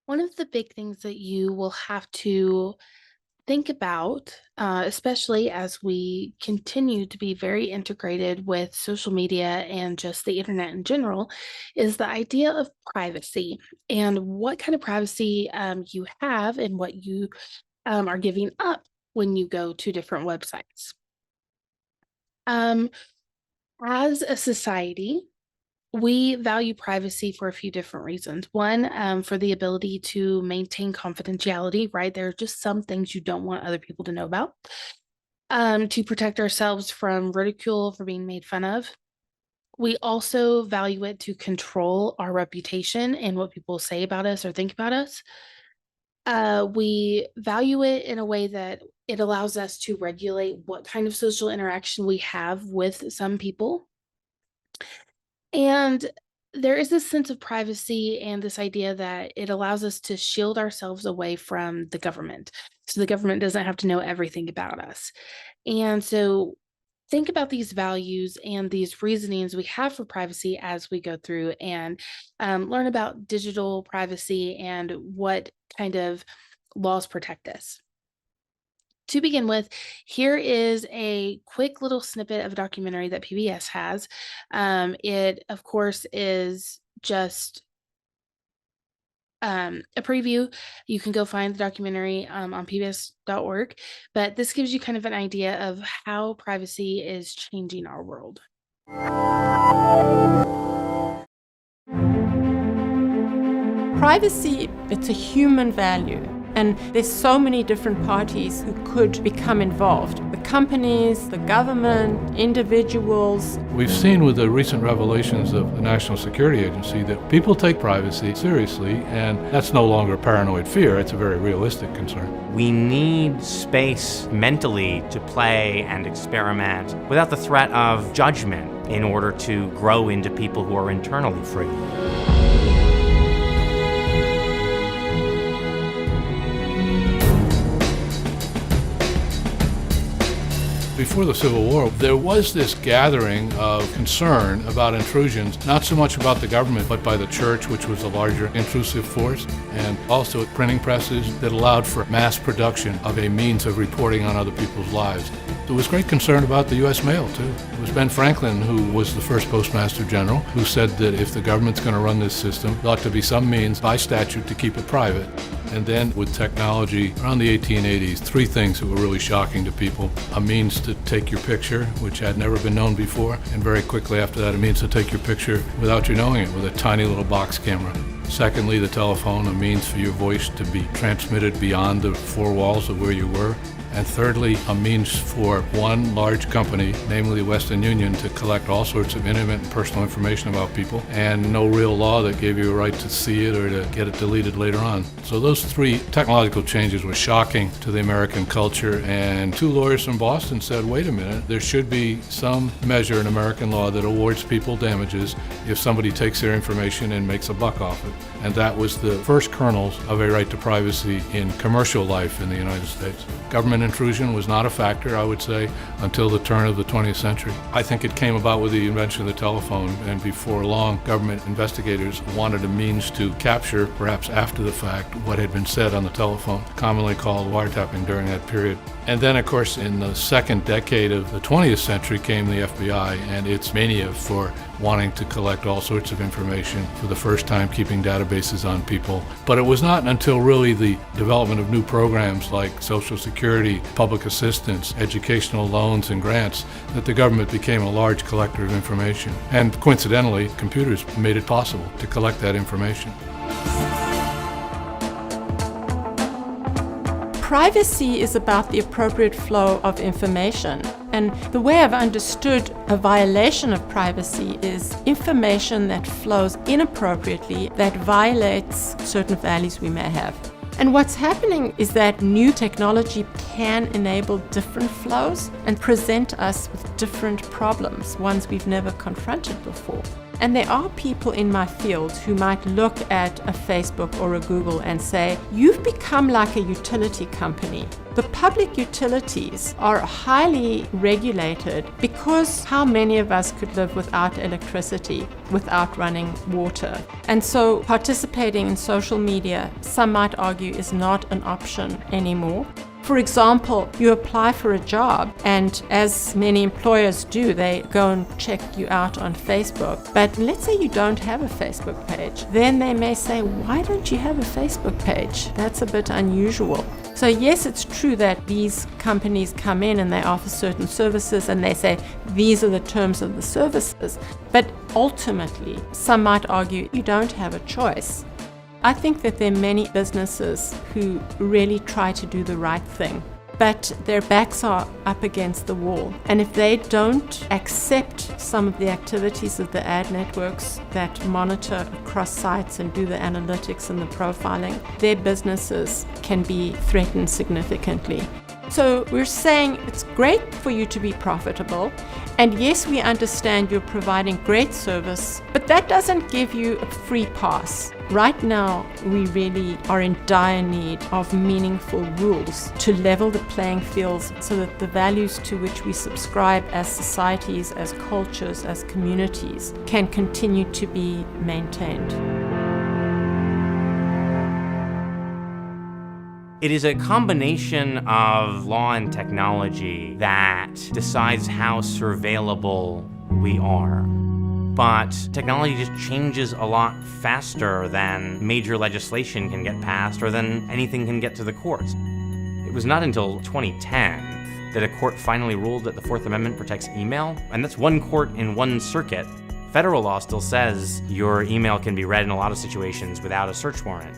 One of the big things that you will have to think about, especially as we continue to be very integrated with social media and just the internet in general, is the idea of privacy and what kind of privacy you have and what you are giving up when you go to different websites. Um, as a society, we value privacy for a few different reasons. One, for the ability to maintain confidentiality, right? There are just some things you don't want other people to know about. To protect ourselves from ridicule, for being made fun of. We also value it to control our reputation and what people say about us or think about us. We value it in a way that it allows us to regulate what kind of social interaction we have with some people. And there is this sense of privacy and this idea that it allows us to shield ourselves away from the government. So the government doesn't have to know everything about us. And so think about these values and these reasonings we have for privacy as we go through and learn about digital privacy and what kind of laws protect us. To begin with, here is a quick little snippet of a documentary that PBS has. It, of course, is just a preview. You can go find the documentary on pbs.org, but this gives you kind of an idea of how privacy is changing our world. Privacy, it's a human value, and there's so many different parties who could become involved. The companies, the government, individuals. We've seen with the recent revelations of the National Security Agency that people take privacy seriously, and that's no longer paranoid fear, it's a very realistic concern. We need space mentally to play and experiment without the threat of judgment in order to grow into people who are internally free. Before the Civil War, there was this gathering of concern about intrusions, not so much about the government, but by the church, which was a larger intrusive force, and also printing presses that allowed for mass production of a means of reporting on other people's lives. There was great concern about the U.S. mail, too. It was Ben Franklin, who was the first Postmaster General, who said that if the government's going to run this system, there ought to be some means by statute to keep it private. And then with technology, around the 1880s, three things that were really shocking to people. A means to take your picture, which had never been known before, and very quickly after that, a means to take your picture without you knowing it with a tiny little box camera. Secondly, the telephone, a means for your voice to be transmitted beyond the four walls of where you were. And thirdly, a means for one large company, namely Western Union, to collect all sorts of intimate and personal information about people, and no real law that gave you a right to see it or to get it deleted later on. So those three technological changes were shocking to the American culture, and two lawyers from Boston said, wait a minute, there should be some measure in American law that awards people damages if somebody takes their information and makes a buck off it. And that was the first kernels of a right to privacy in commercial life in the United States. Government intrusion was not a factor, I would say, until the turn of the 20th century. I think it came about with the invention of the telephone, and before long, government investigators wanted a means to capture, perhaps after the fact, what had been said on the telephone, commonly called wiretapping during that period. And then, of course, in the second decade of the 20th century came the FBI and its mania for wanting to collect all sorts of information, for the first time keeping databases on people. But it was not until really the development of new programs like Social Security, public assistance, educational loans, and grants that the government became a large collector of information. And coincidentally, computers made it possible to collect that information. Privacy is about the appropriate flow of information. And the way I've understood a violation of privacy is information that flows inappropriately, that violates certain values we may have. And what's happening is that new technology can enable different flows and present us with different problems, ones we've never confronted before. And there are people in my field who might look at a Facebook or a Google and say, you've become like a utility company. The public utilities are highly regulated because how many of us could live without electricity, without running water? And so participating in social media, some might argue, is not an option anymore. For example, you apply for a job, and as many employers do, they go and check you out on Facebook. But let's say you don't have a Facebook page. Then they may say, why don't you have a Facebook page? That's a bit unusual. So yes, it's true that these companies come in and they offer certain services and they say, these are the terms of the services. But ultimately, some might argue you don't have a choice. I think that there are many businesses who really try to do the right thing, but their backs are up against the wall. And if they don't accept some of the activities of the ad networks that monitor across sites and do the analytics and the profiling, their businesses can be threatened significantly. So we're saying it's great for you to be profitable. And yes, we understand you're providing great service, but that doesn't give you a free pass. Right now, we really are in dire need of meaningful rules to level the playing fields so that the values to which we subscribe as societies, as cultures, as communities can continue to be maintained. It is a combination of law and technology that decides how surveillable we are. But technology just changes a lot faster than major legislation can get passed or than anything can get to the courts. It was not until 2010 that a court finally ruled that the Fourth Amendment protects email, and that's one court in one circuit. Federal law still says your email can be read in a lot of situations without a search warrant.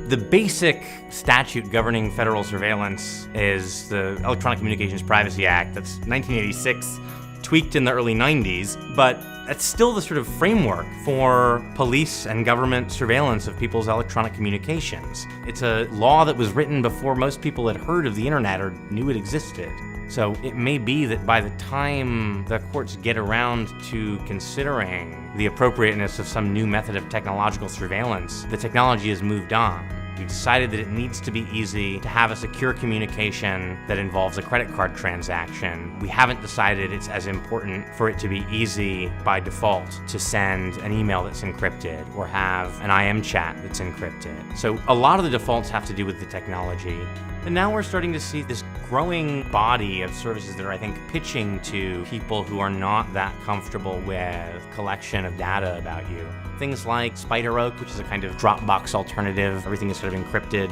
The basic statute governing federal surveillance is the Electronic Communications Privacy Act. That's 1986, tweaked in the early 90s, but that's still the sort of framework for police and government surveillance of people's electronic communications. It's a law that was written before most people had heard of the internet or knew it existed. So it may be that by the time the courts get around to considering the appropriateness of some new method of technological surveillance, the technology has moved on. We decided that it needs to be easy to have a secure communication that involves a credit card transaction. We haven't decided it's as important for it to be easy by default to send an email that's encrypted or have an IM chat that's encrypted. So a lot of the defaults have to do with the technology. And now we're starting to see this growing body of services that are, I think, pitching to people who are not that comfortable with collection of data about you. Things like SpiderOak, which is a kind of Dropbox alternative. Everything is sort of encrypted.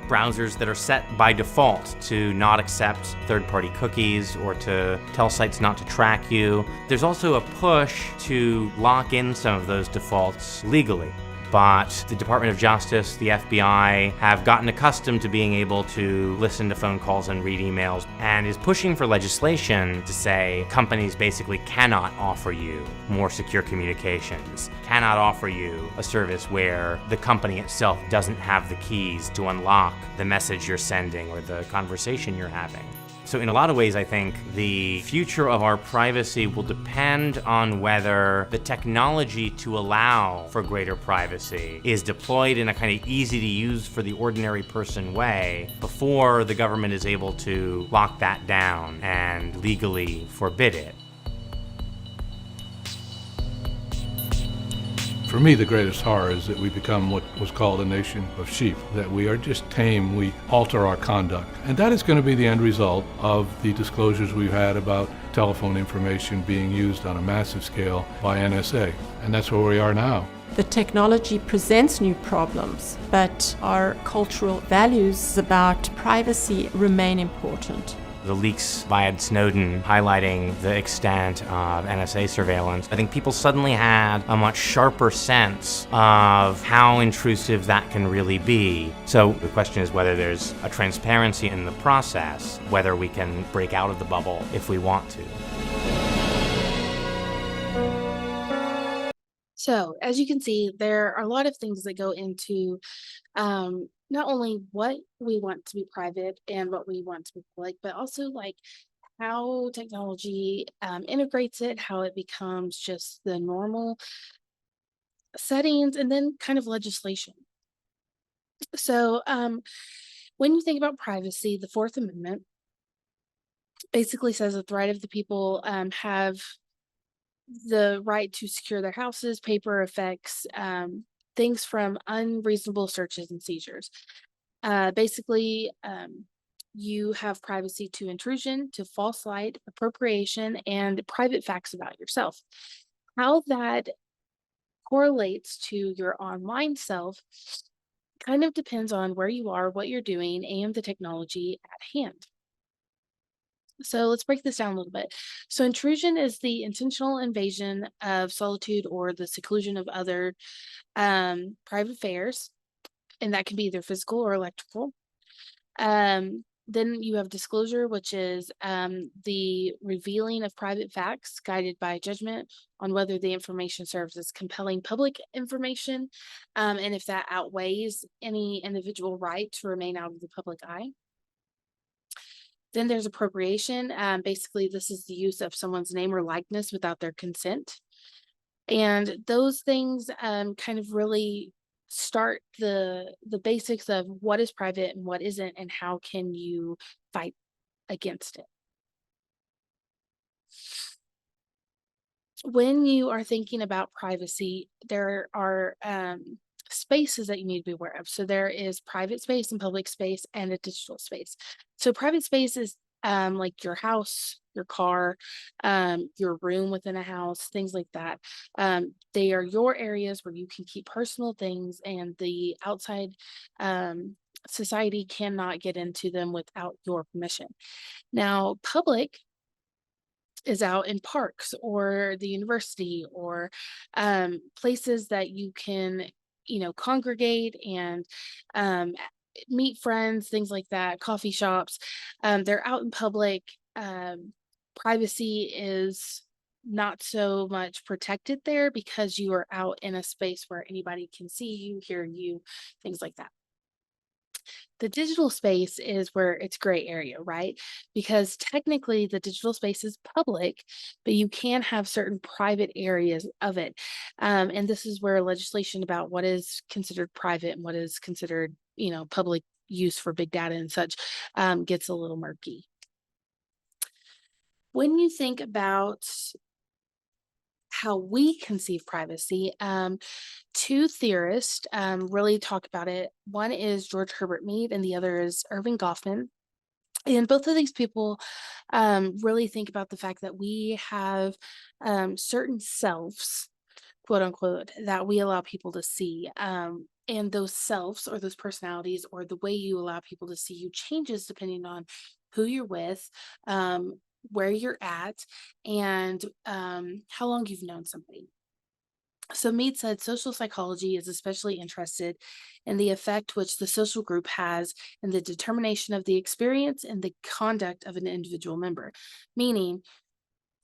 Browsers that are set by default to not accept third-party cookies or to tell sites not to track you. There's also a push to lock in some of those defaults legally. But the Department of Justice, the FBI, have gotten accustomed to being able to listen to phone calls and read emails, and is pushing for legislation to say companies basically cannot offer you more secure communications, cannot offer you a service where the company itself doesn't have the keys to unlock the message you're sending or the conversation you're having. So in a lot of ways, I think the future of our privacy will depend on whether the technology to allow for greater privacy is deployed in a kind of easy to use for the ordinary person way before the government is able to lock that down and legally forbid it. For me, the greatest horror is that we become what was called a nation of sheep, that we are just tame, we alter our conduct. And that is going to be the end result of the disclosures we've had about telephone information being used on a massive scale by NSA. And that's where we are now. The technology presents new problems, but our cultural values about privacy remain important. The leaks via Snowden highlighting the extent of NSA surveillance, I think people suddenly had a much sharper sense of how intrusive that can really be. So the question is whether there's a transparency in the process, whether we can break out of the bubble if we want to. So, as you can see, there are a lot of things that go into not only what we want to be private and what we want to be public, but also like how technology integrates it, how it becomes just the normal settings, and then kind of legislation. So, when you think about privacy, the Fourth Amendment basically says that the right of the people have the right to secure their houses, paper effects, things from unreasonable searches and seizures. Basically, you have privacy to intrusion, to false light, appropriation, and private facts about yourself. How that correlates to your online self kind of depends on where you are, what you're doing, and the technology at hand. So let's break this down a little bit. So intrusion is the intentional invasion of solitude or the seclusion of other private affairs, and that can be either physical or electrical. Then you have disclosure, which is the revealing of private facts guided by judgment on whether the information serves as compelling public information, and if that outweighs any individual right to remain out of the public eye. Then there's appropriation. Basically, this is the use of someone's name or likeness without their consent. And those things kind of really start the basics of what is private and what isn't, and how can you fight against it. When you are thinking about privacy, there are spaces that you need to be aware of. So there is private space and public space and a digital space. So private space is like your house, your car, your room within a house, things like that. They are your areas where you can keep personal things, and the outside society cannot get into them without your permission. Now, public is out in parks or the university or places that you can, congregate and meet friends, things like that, coffee shops. They're out in public. Privacy is not so much protected there because you are out in a space where anybody can see you, hear you, things like that. The digital space is where it's gray area, right? Because technically the digital space is public, but you can have certain private areas of it. And this is where legislation about what is considered private and what is considered, public use for big data and such gets a little murky. When you think about how we conceive privacy, two theorists really talk about it. One is George Herbert Mead, and the other is Irving Goffman. And both of these people really think about the fact that we have certain selves, quote unquote, that we allow people to see. And those selves or those personalities or the way you allow people to see you changes depending on who you're with, where you're at, and how long you've known somebody. So Mead said social psychology is especially interested in the effect which the social group has in the determination of the experience and the conduct of an individual member. Meaning,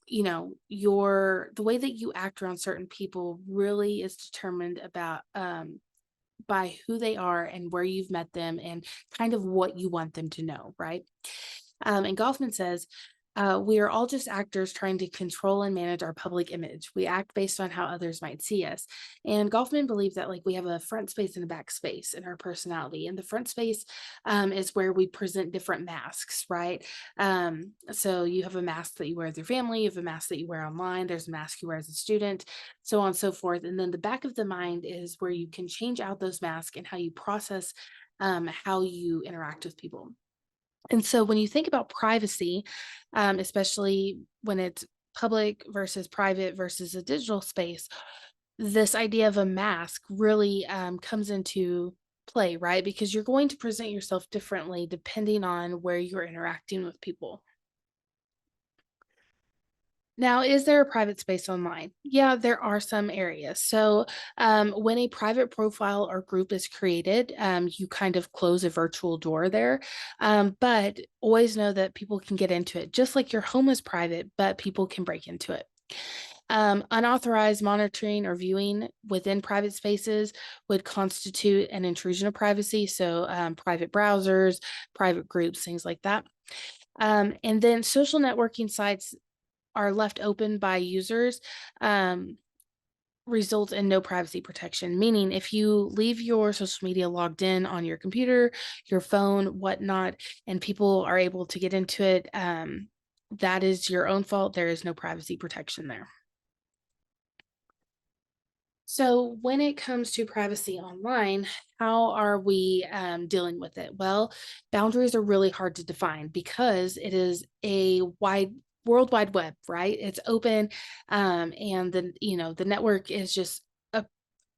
the way that you act around certain people really is determined about by who they are and where you've met them and kind of what you want them to know, right? And Goffman says, we are all just actors trying to control and manage our public image. We act based on how others might see us. And Goffman believed that we have a front space and a back space in our personality. And the front space is where we present different masks, right? So you have a mask that you wear with your family, you have a mask that you wear online, there's a mask you wear as a student, so on and so forth. And then the back of the mind is where you can change out those masks and how you process how you interact with people. And so when you think about privacy, especially when it's public versus private versus a digital space, this idea of a mask really comes into play, right? Because you're going to present yourself differently depending on where you're interacting with people. Now, is there a private space online? Yeah, there are some areas. So, when a private profile or group is created, you kind of close a virtual door there. But always know that people can get into it, just like your home is private, but people can break into it. Unauthorized monitoring or viewing within private spaces would constitute an intrusion of privacy. So, private browsers, private groups, things like that. And then social networking sites are left open by users results in no privacy protection, meaning if you leave your social media logged in on your computer, your phone, whatnot, and people are able to get into it, that is your own fault. There is no privacy protection there. So when it comes to privacy online, how are we dealing with it? Well, boundaries are really hard to define because it is a world wide web, right? It's open, and the network is just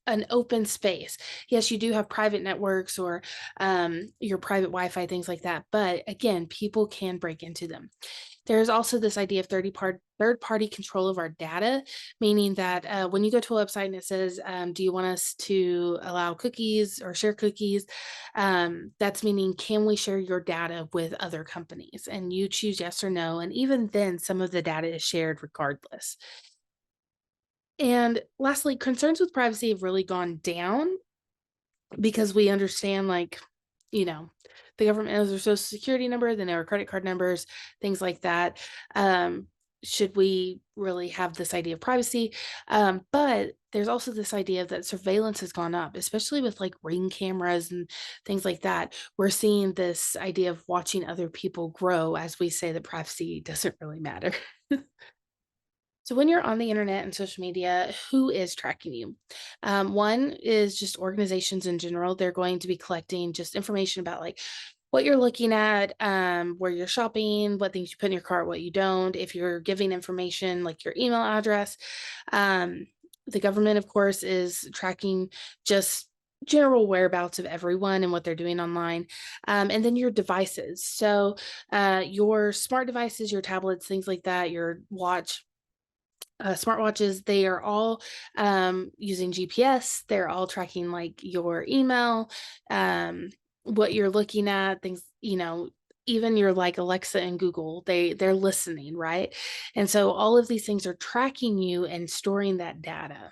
an open space. Yes, you do have private networks or your private Wi-Fi, things like that. But again, people can break into them. There's also this idea of third party control of our data, meaning that when you go to a website and it says, do you want us to allow cookies or share cookies? That's meaning, can we share your data with other companies? And you choose yes or no. And even then, some of the data is shared regardless. And lastly, concerns with privacy have really gone down because we understand, like, you know, the government knows their social security number, they know our credit card numbers, things like that. Um, should we really have this idea of privacy? But there's also this idea that surveillance has gone up, especially with like ring cameras and things like that. We're seeing this idea of watching other people grow as we say that privacy doesn't really matter. So when you're on the internet and social media, who is tracking you? One is just organizations in general. They're going to be collecting just information about like what you're looking at, where you're shopping, what things you put in your cart, what you don't. If you're giving information like your email address, um, the government, of course, is tracking just general whereabouts of everyone and what they're doing online, and then your devices. So your smart devices, your tablets, things like that, your watch, smartwatches, they are all using GPS. They're all tracking like your email, what you're looking at, things, even your like Alexa and Google, they're listening, right? And so all of these things are tracking you and storing that data.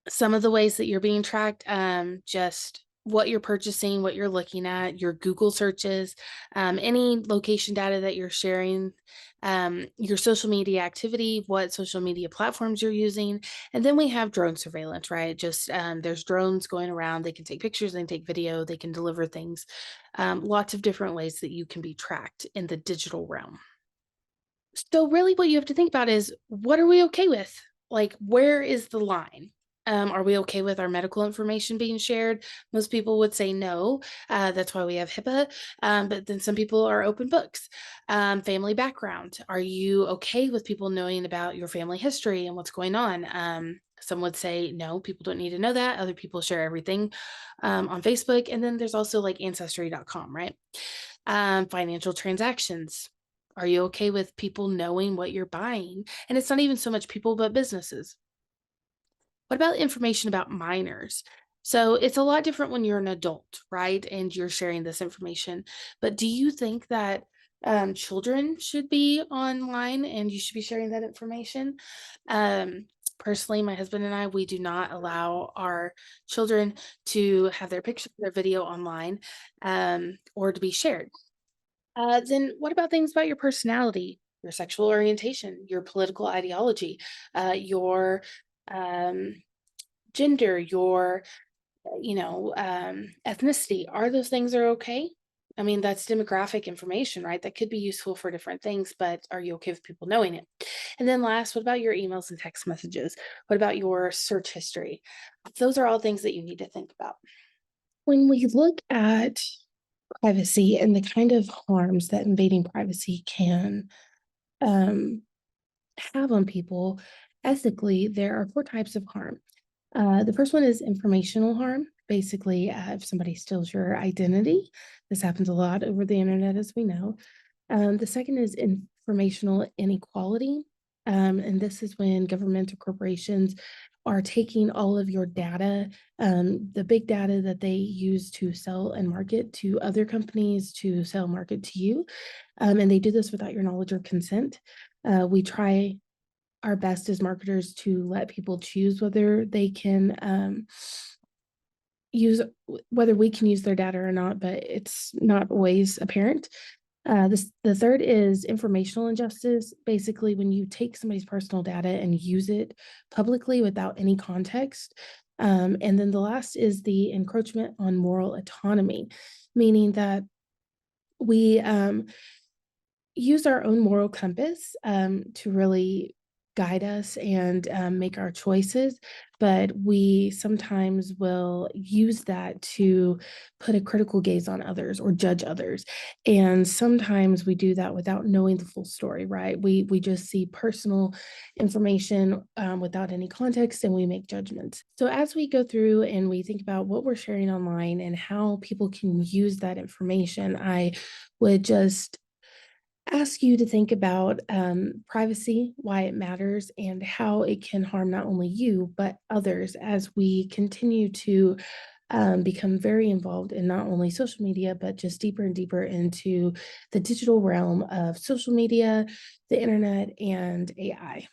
Some of the ways that you're being tracked, just what you're purchasing, what you're looking at, your Google searches, any location data that you're sharing, your social media activity, what social media platforms you're using. And then we have drone surveillance, right? Just there's drones going around. They can take pictures, they can take video, they can deliver things. Lots of different ways that you can be tracked in the digital realm. So really what you have to think about is, what are we okay with? Like, where is the line? Are we okay with our medical information being shared? Most people would say no. That's why we have HIPAA. But then some people are open books. Family background. Are you okay with people knowing about your family history and what's going on? Some would say no, people don't need to know that. Other people share everything on Facebook. And then there's also like ancestry.com, right? Financial transactions. Are you okay with people knowing what you're buying? And it's not even so much people, but businesses. What about information about minors? So it's a lot different when you're an adult, right? And you're sharing this information. But do you think that children should be online and you should be sharing that information? Personally, my husband and I, we do not allow our children to have their picture, their video online, or to be shared. Then what about things about your personality, your sexual orientation, your political ideology, your um, gender, your, ethnicity? Are those things are okay? I mean, that's demographic information, right? That could be useful for different things, but are you okay with people knowing it? And then last, what about your emails and text messages? What about your search history? Those are all things that you need to think about. When we look at privacy and the kind of harms that invading privacy can um, have on people, ethically, there are four types of harm. The first one is informational harm. Basically, if somebody steals your identity, this happens a lot over the internet, as we know. The second is informational inequality. And this is when government or corporations are taking all of your data, the big data that they use to sell and market to other companies to sell and market to you. And they do this without your knowledge or consent. We try our best as marketers to let people choose whether they can whether we can use their data or not, but it's not always apparent. The third is informational injustice. Basically, when you take somebody's personal data and use it publicly without any context. And then the last is the encroachment on moral autonomy, meaning that we use our own moral compass to really guide us and make our choices, but we sometimes will use that to put a critical gaze on others or judge others. And sometimes we do that without knowing the full story, right? We just see personal information without any context and we make judgments. So as we go through and we think about what we're sharing online and how people can use that information, I would just ask you to think about privacy, why it matters, and how it can harm not only you, but others as we continue to become very involved in not only social media, but just deeper and deeper into the digital realm of social media, the internet, and AI.